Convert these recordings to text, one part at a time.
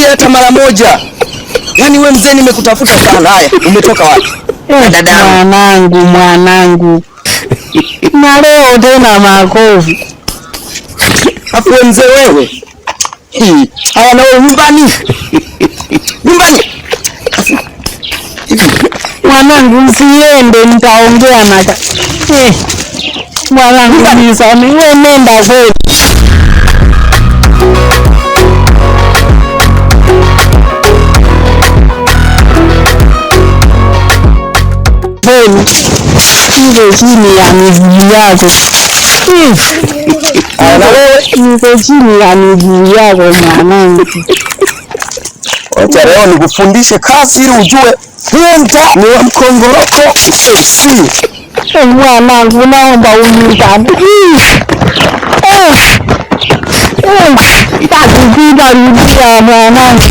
uniambie hata mara moja. Yaani wewe mzee nimekutafuta sana. Haya, umetoka wapi? Dada mwanangu. Na leo tena makofi. Afu mzee wewe. Haya na wewe nyumbani. Nyumbani. Mwanangu msiende nitaongea na mwanangu nisame wewe nenda kweli. Niko chini ya miguu yako. Niko chini ya miguu yako mwanangu. Wacha leo nikufundishe kazi ili ujue punda ni wa mkongoroko. Mwanangu naomba unisamehe. Takupiga rudia mwanangu.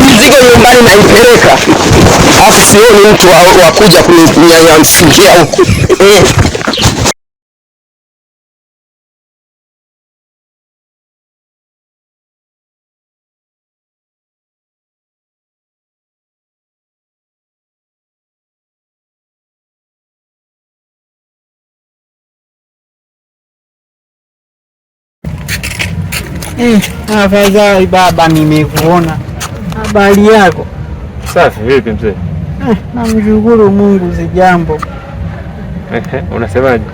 Mizigo nyumbani naipeleka. Alafu sioni mtu wa kuja kuninyanyamsikia huku. Afadhali baba nimekuona. Habari yako? Safi, vipi mzee? Namshukuru Mungu si jambo. Unasemaje?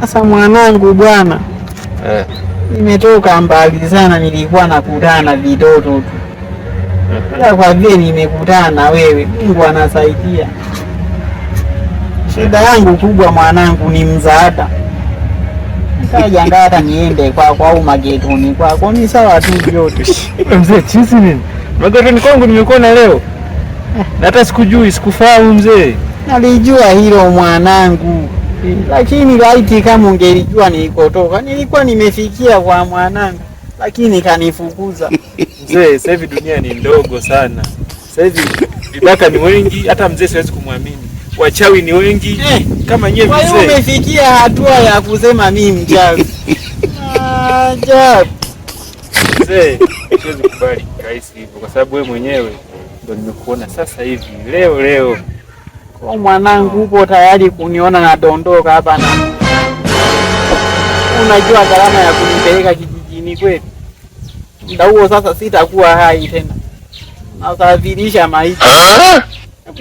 Sasa mwanangu bwana. Nimetoka mbali sana, nilikuwa nakutana na vitoto tu. Kwa vile nimekutana na wewe, Mungu anasaidia. Shida yangu kubwa mwanangu ni msaada. Nikaja hata niende kwa au magetoni kwako ni sawa tu vyote. Mzee chizi nini? Magetoni kwangu nimekuona leo. Na hata sikujui, sikufahamu mzee. Nalijua hilo mwanangu. Lakini laiti kama ungelijua nilikotoka, nilikuwa nimefikia kwa mwanangu, lakini kanifukuza. Mzee, sasa hivi dunia ni ndogo sana. Sasa hivi vibaka ni wengi, hata mzee siwezi kumwamini. Wachawi ni wengi kama nyewe mzee. Wewe umefikia hatua ya kusema mimi mchawi. Ajabu. Mzee, siwezi kubali kaisi hivyo kwa sababu wewe mwenyewe ndio nimekuona sasa hivi leo. Kwa mwanangu upo tayari kuniona na dondoka hapa na. Unajua gharama ya kunipeleka kijijini kwetu. Muda huo sasa sitakuwa hai tena. Nasafirisha maisha.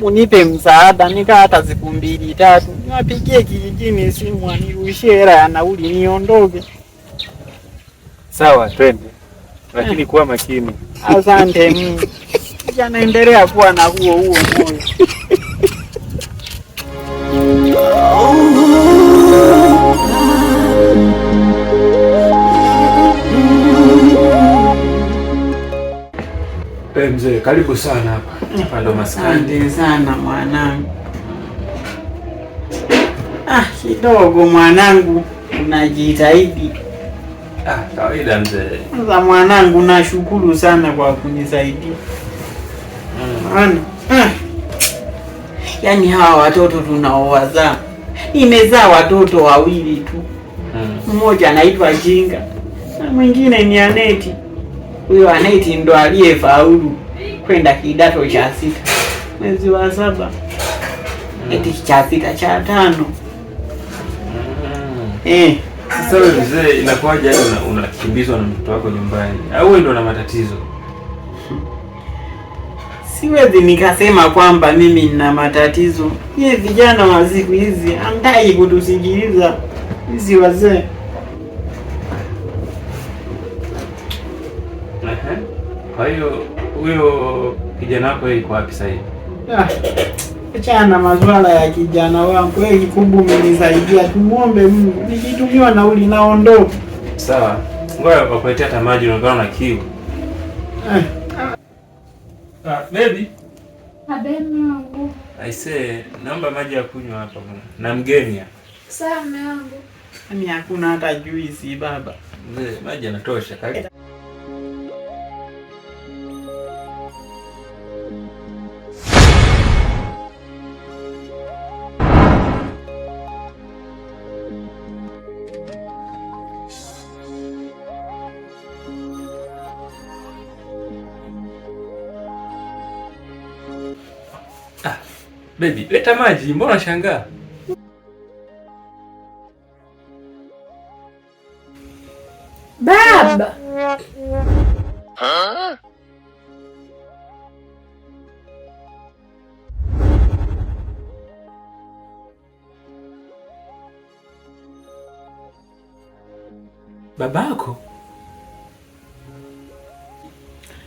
Unipe msaada nika hata siku 2-3. Niwapigie kijijini simu anirushie hela ya nauli niondoke. Sawa, twende. Lakini kuwa makini. Asante mimi. Naendelea kuwa na huo moyo. Mzee, karibu sana hapa. Hapa ndo maskani. Asante sana mwanangu. Kidogo mwanangu unajitahidi. Kawaida mzee. Sasa mwanangu nashukuru sana kwa kunisaidia. Yaani hawa watoto tunaowazaa. Nimezaa watoto 2 tu. Mmoja anaitwa Jinga na mwingine ni Aneti. Huyo Aneti ndo aliyefaulu kwenda kidato cha 6 mwezi wa 7. Eti cha 6 cha 5. Sasa wewe mzee, inakuwaje unakimbizwa na mtoto wako nyumbani? Au wewe ndo una matatizo? Siwezi nikasema kwamba mimi nina matatizo. Yeye vijana wa siku hizi hamtaki kutusikiliza hizi wazee. Kwa hiyo huyo kijana wako yuko wapi sasa hivi? Achana masuala ya kijana wangu. Wewe kikubwa umenisaidia. Tumuombe Mungu. Nikitumiwa nauli naondoka. Sawa. Ngoja wakuletea hata maji unaona na kiu. Baby. Wangu. Aisee, naomba maji ya kunywa hapa bwana. Na mgeni hapa. Sawa mume wangu. Mimi hakuna hata juisi baba. Mzee, maji yanatosha. Karibu. Baby, leta maji, mbona unashangaa? Baba. Babako?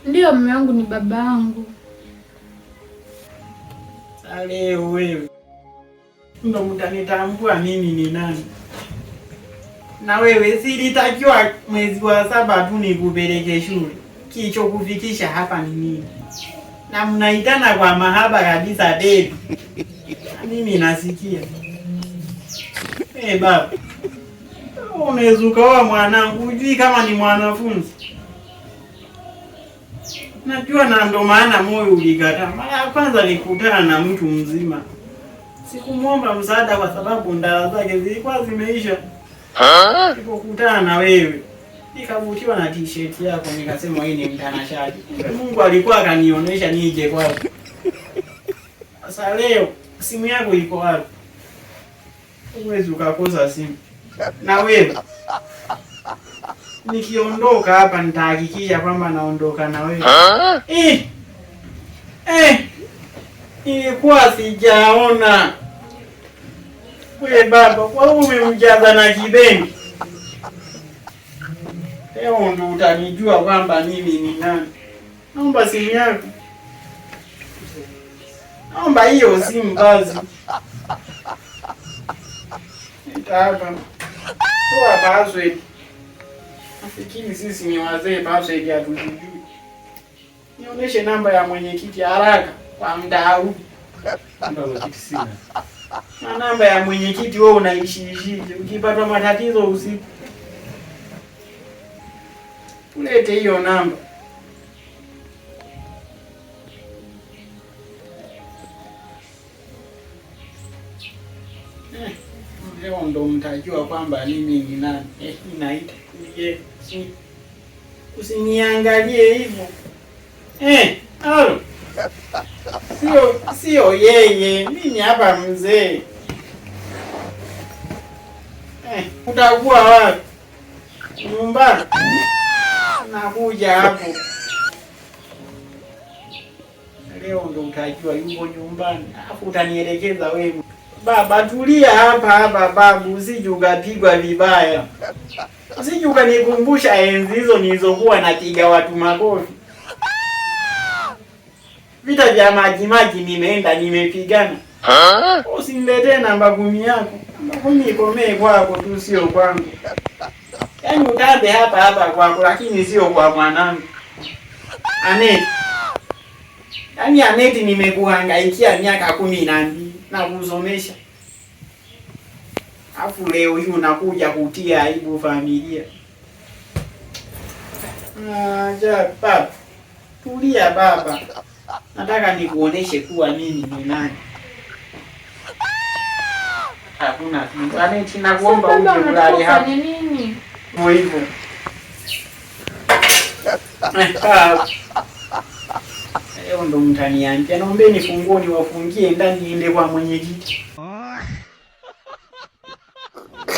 Ndio mume wangu, ni babangu. Leo wewe ndo mtanitambua mimi ni nani. Na wewe silitakiwa mwezi wa 7 tu nikupeleke shule. Kilichokufikisha hapa ni nini? Na mnaitana kwa mahaba kabisa baby. Mimi nasikia. Baba. Unaweza ukaoa mwanangu, hujui kama ni mwanafunzi. Najua, na ndo maana moyo ulikataa. Mara ya kwanza nikutana na mtu mzima, sikumwomba msaada kwa sababu ndawa zake zilikuwa zimeisha. Nikakutana na wewe, nikavutiwa na t-shirt yako, nikasema hii ni mtanashati. Mungu alikuwa akanionyesha nije kwako. Sasa leo simu yako iko wapi? Huwezi ukakosa simu. Na wewe nikiondoka hapa nitahakikisha kwamba naondoka na wewe. Ilikuwa sijaona. Wewe baba, kwa umemjaza na kibengi. Leo ndo utanijua kwamba mimi ni nani. Naomba simu yako. Naomba hiyo simu basi. Hapa. Toa password. Nafikiri sisi ni wazee, password ya tujui. Nionyeshe namba ya mwenyekiti haraka kwa mdau. Na namba ya mwenyekiti wewe unaishishije? Ukipata matatizo usiku. Ulete hiyo namba. Leo ndo mtajua kwamba mimi ni nani. Inaita. Usiniangalie hivyo. Alo. Sio yeye. Mimi hapa mzee. Utakuwa wapi? Nyumbani. Nakuja hapo. Leo ndo utajua yuko nyumbani. Alafu utanielekeza wewe. Baba tulia hapa babu, usije ukapigwa vibaya. Usije ukanikumbusha enzi hizo nilizokuwa napiga watu makofi. Vita vya maji nimeenda nimepigana. Usiniletee namba 10 yako. Namba 10 ikomee kwako tu, sio kwangu. Yaani utabe hapa kwako, lakini sio kwa mwanangu. Aneti. Yaani Aneti nimekuhangaikia miaka 12 na kusomesha. Afu leo hii unakuja kutia aibu familia. Baba. Tulia baba. Nataka nikuoneshe kuwa mimi ni nani. Hakuna kitu. Aneti nakuomba uje ulale hapa. Ni nini? Kwa hivyo. Leo ndo mtaniambia. Naombeni funguo niwafungie ndani niende kwa mwenyekiti.